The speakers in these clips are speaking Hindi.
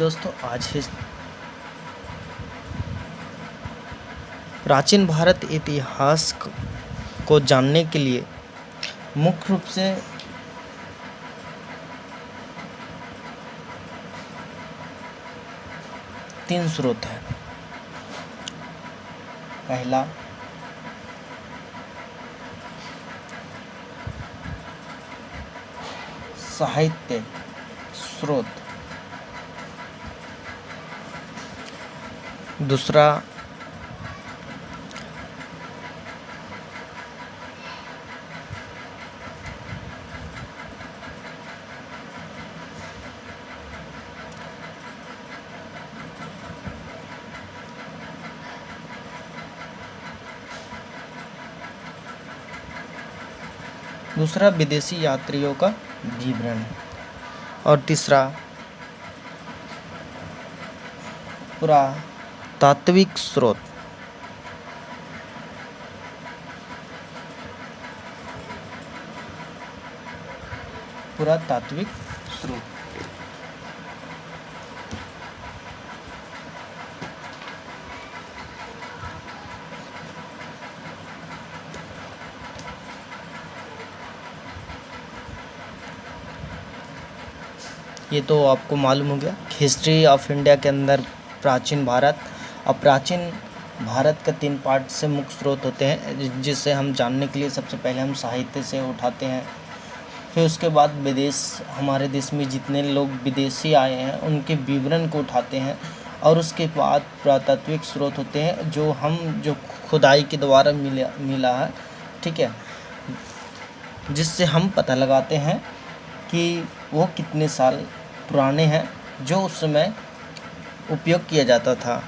दोस्तों, आज है प्राचीन भारत इतिहास को जानने के लिए मुख्य रूप से तीन स्रोत हैं। पहला साहित्य स्रोत, दूसरा विदेशी यात्रियों का विवरण है और तीसरा पुरातात्विक स्रोत। पुरातात्विक स्रोत ये तो आपको मालूम हो गया। हिस्ट्री ऑफ इंडिया के अंदर प्राचीन भारत और प्राचीन भारत का 3 पार्ट से मुख्य स्रोत होते हैं, जिससे हम जानने के लिए सबसे पहले हम साहित्य से उठाते हैं। फिर उसके बाद हमारे देश में जितने लोग विदेशी आए हैं उनके विवरण को उठाते हैं और उसके बाद पुरातात्विक स्रोत होते हैं जो खुदाई के द्वारा मिला है, ठीक है, जिससे हम पता लगाते हैं कि वो कितने साल पुराने हैं, जो उस समय उपयोग किया जाता था।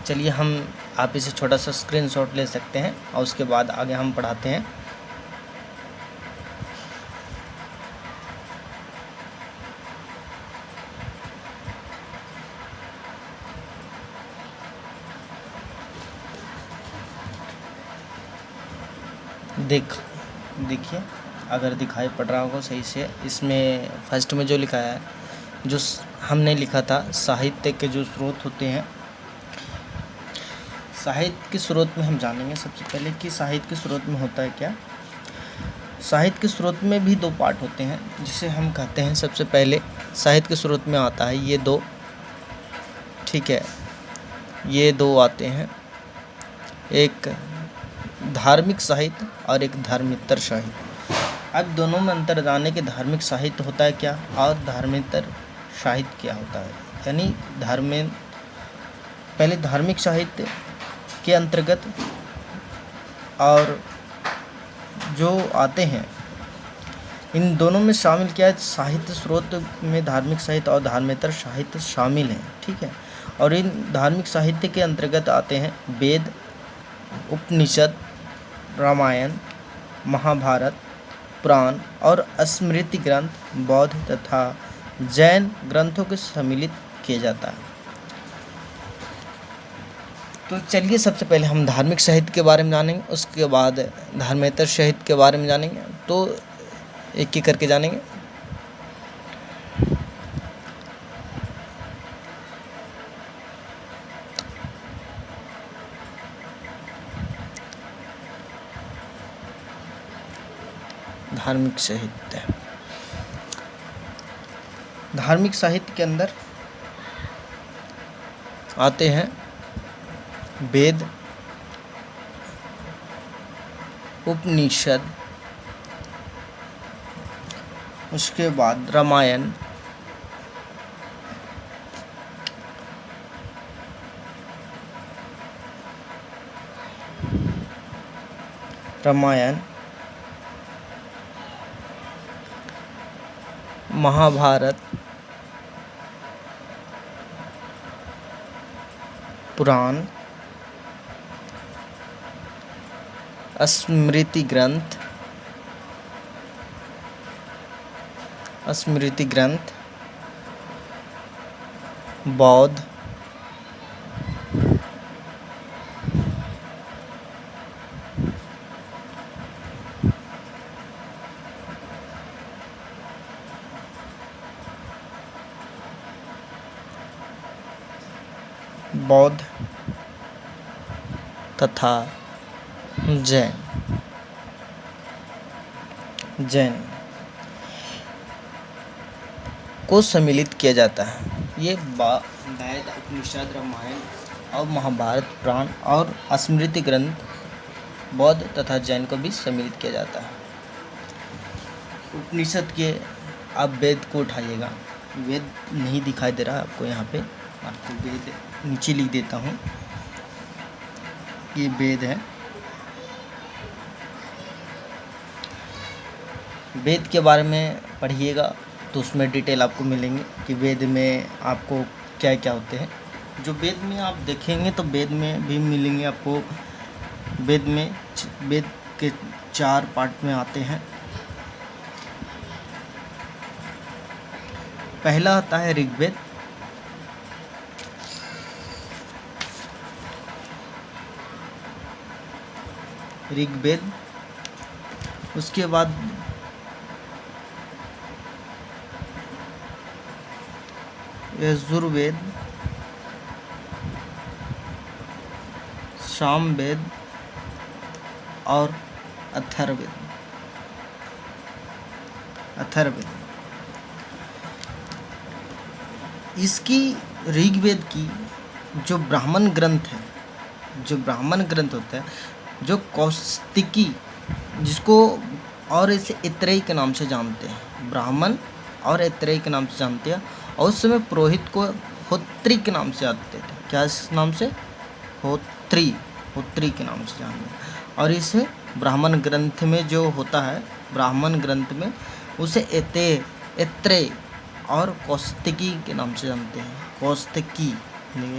चलिए आप इसे छोटा सा स्क्रीनशॉट ले सकते हैं और उसके बाद आगे हम पढ़ाते हैं। देखिए, अगर दिखाई पड़ रहा होगा सही से, इसमें फर्स्ट में जो लिखा है, जो हमने लिखा था, साहित्य के जो स्रोत होते हैं। साहित्य के स्रोत में हम जानेंगे सबसे पहले कि साहित्य के स्रोत में होता है क्या। साहित्य के स्रोत में भी 2 पार्ट होते हैं, जिसे हम कहते हैं, सबसे पहले साहित्य के स्रोत में आता है ये 2, ठीक है, ये 2 आते हैं, एक धार्मिक साहित्य और एक धर्मेतर साहित्य। अब दोनों में अंतर जाने के धार्मिक साहित्य होता है क्या और धर्मेतर साहित्य क्या होता है। यानी पहले धार्मिक साहित्य के अंतर्गत और जो आते हैं, इन दोनों में शामिल क्या है, साहित्य स्रोत में धार्मिक साहित्य और धर्मेतर साहित्य शामिल हैं, ठीक है। और इन धार्मिक साहित्य के अंतर्गत आते हैं वेद, उपनिषद, रामायण, महाभारत, पुराण और स्मृति ग्रंथ, बौद्ध तथा जैन ग्रंथों को सम्मिलित किया जाता है। तो चलिए सबसे पहले हम धार्मिक साहित्य के बारे में जानेंगे, उसके बाद धर्मेतर साहित्य के बारे में जानेंगे। तो एक एक करके जानेंगे। धार्मिक साहित्य के अंदर आते हैं वेद, उपनिषद, उसके बाद रामायण, महाभारत, पुराण, स्मृति ग्रंथ, बौद्ध, बौद्ध तथा जैन को सम्मिलित किया जाता है। ये वेद, उपनिषद, रामायण और महाभारत, पुराण और स्मृति ग्रंथ बौद्ध तथा जैन को भी सम्मिलित किया जाता है। उपनिषद के आप वेद को उठाइएगा, वेद नहीं दिखाई दे रहा है आपको, यहाँ पे आपको वेद नीचे लिख देता हूँ, ये वेद है। वेद के बारे में पढ़िएगा तो उसमें डिटेल आपको मिलेंगे कि वेद में आपको क्या क्या होते हैं। जो वेद में आप देखेंगे तो वेद में भी मिलेंगे आपको। वेद के 4 पार्ट में आते हैं। पहला आता है ऋग्वेद, उसके बाद यजुर्वेद, सामवेद और अथर्ववेद। इसकी ऋग्वेद की जो ब्राह्मण ग्रंथ होता है, जो कौस्तिकी, जिसको और इसे इत्रेय के नाम से जानते हैं, ब्राह्मण और इत्रेय के नाम से जानते हैं। और उस समय पुरोहित को होत्री के नाम से जानते थे। क्या इस नाम से? होत्री के नाम से जानते हैं। और इसे ब्राह्मण ग्रंथ में जो होता है, ब्राह्मण ग्रंथ में उसे इत्रेय और कौस्तिकी के नाम से जानते हैं। कौस्तिकी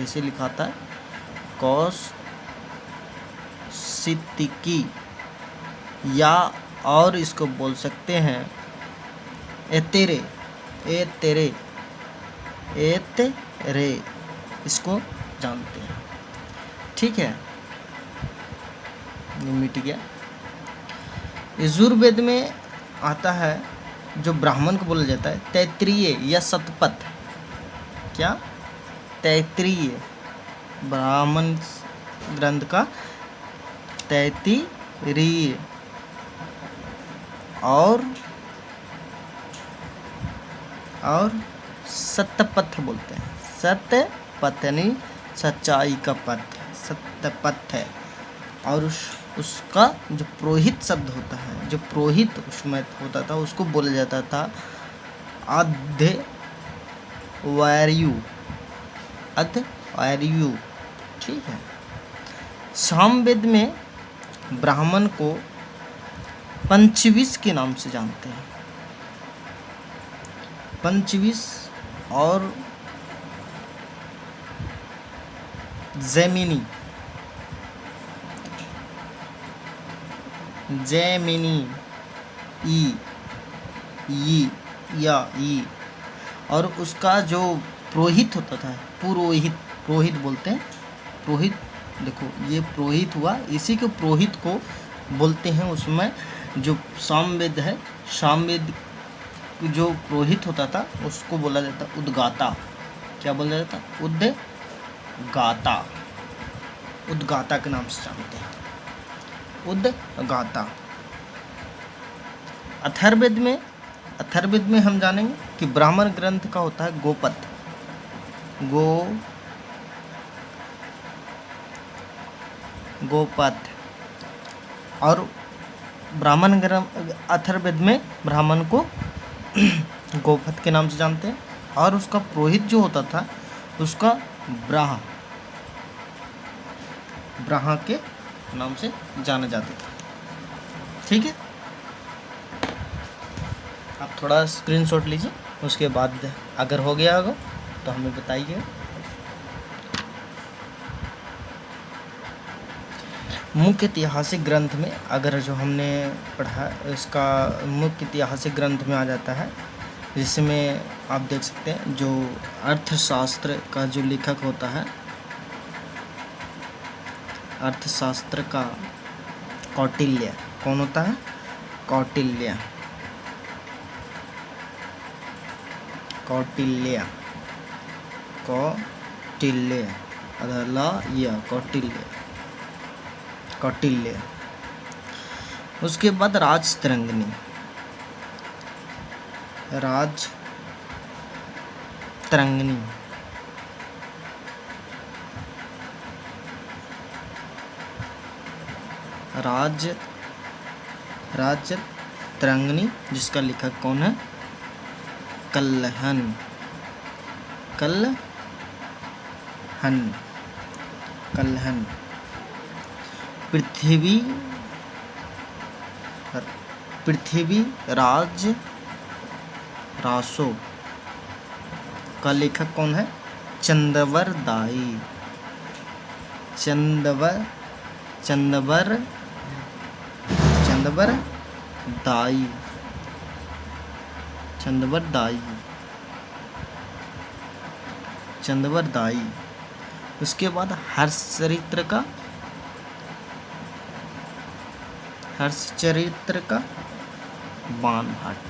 ऐसे लिखाता है, कौस्तिकी, या और इसको बोल सकते हैं एतेरे, इसको जानते हैं। ठीक है, ये मिट गया। यजुर्वेद में आता है जो ब्राह्मण को बोला जाता है तैत्तिरीय या शतपथ। क्या? तैत्तिरीय, ब्राह्मण ग्रंथ का तैत्तिरीय और सत्यपथ बोलते हैं। सत्यपथ यानी सच्चाई का पथ, सत्यपथ है। और उसका जो पुरोहित शब्द होता है, जो पुरोहित उसमें होता था, उसको बोला जाता था अध्वर्यु। ठीक है। सामवेद में ब्राह्मण को पंचविश के नाम से जानते हैं। पंचविश और जैमिनी, ई। और उसका जो पुरोहित होता था, पुरोहित बोलते हैं। पुरोहित, देखो ये पुरोहित हुआ, इसी के पुरोहित को बोलते हैं। उसमें जो सामवेद है, सामवेद जो पुरोहित होता था उसको बोला जाता उद्गाता। क्या बोला जाता? उद्गाता के नाम से जानते हैं, उद्गाता। अथर्ववेद में हम जानेंगे कि ब्राह्मण ग्रंथ का होता है गोपथ। और ब्राह्मण ग्रंथ अथर्ववेद में ब्राह्मण को गोपथ के नाम से जानते हैं। और उसका पुरोहित जो होता था उसका ब्राह्मण के नाम से जाना जाता था। ठीक है, आप थोड़ा स्क्रीनशॉट लीजिए, उसके बाद अगर हो गया होगा तो हमें बताइए। मुख्य ऐतिहासिक ग्रंथ में अगर जो हमने पढ़ा, इसका मुख्य ऐतिहासिक ग्रंथ में आ जाता है, जिसमें आप देख सकते हैं जो अर्थशास्त्र का जो लेखक होता है, अर्थशास्त्र का कौटिल्य। कौन होता है? कौटिल्य। अदलाया कौटिल्य। उसके बाद राजतरंगिणी, राजतरंगिणी जिसका लेखक कौन है? कल्हन। पृथ्वी रासो का लेखक कौन है? चंदवरदाई। चंदवरदाई। उसके बाद हर्षचरित्र का बाणभट्ट।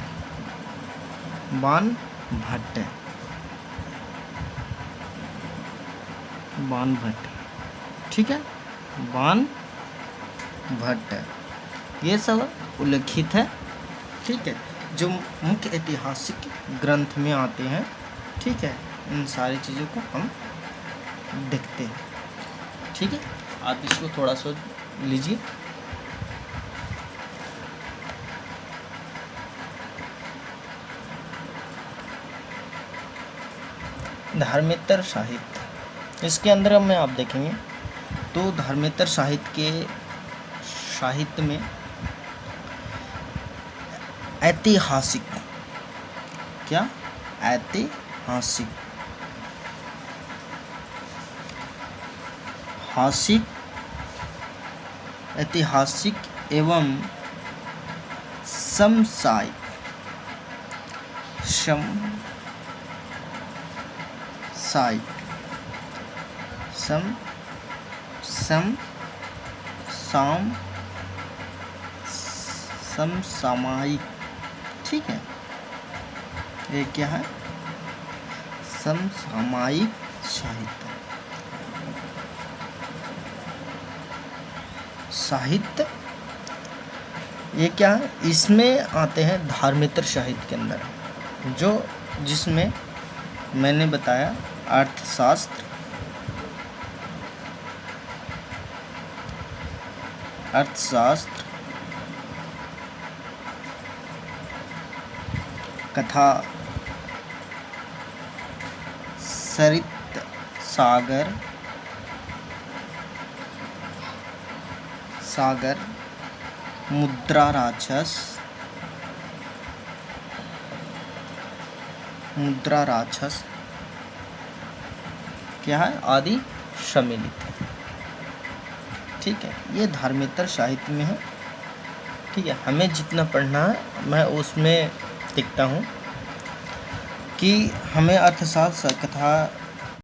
ठीक है, बाणभट्ट। ये सब उल्लिखित है। ठीक है, जो मुख्य ऐतिहासिक ग्रंथ में आते हैं। ठीक है, इन सारी चीज़ों को हम देखते हैं। ठीक है, आप इसको थोड़ा सा लीजिए। धर्मेतर साहित्य, इसके अंदर में आप देखेंगे तो धर्मेतर साहित्य में ऐतिहासिक एवं समसामयिक। ठीक है, ये क्या है? समसामयिक साहित्य। ये क्या है? इसमें आते हैं धर्मेतर साहित्य के अंदर, जिसमें मैंने बताया अर्थशास्त्र, कथा, सरित सागर, मुद्रा राक्षस क्या है? आदि सम्मिलित है। ठीक है, ये धर्मेतर साहित्य में है। ठीक है, हमें जितना पढ़ना है मैं उसमें देखता हूँ कि हमें अर्थशास्त्र, कथा,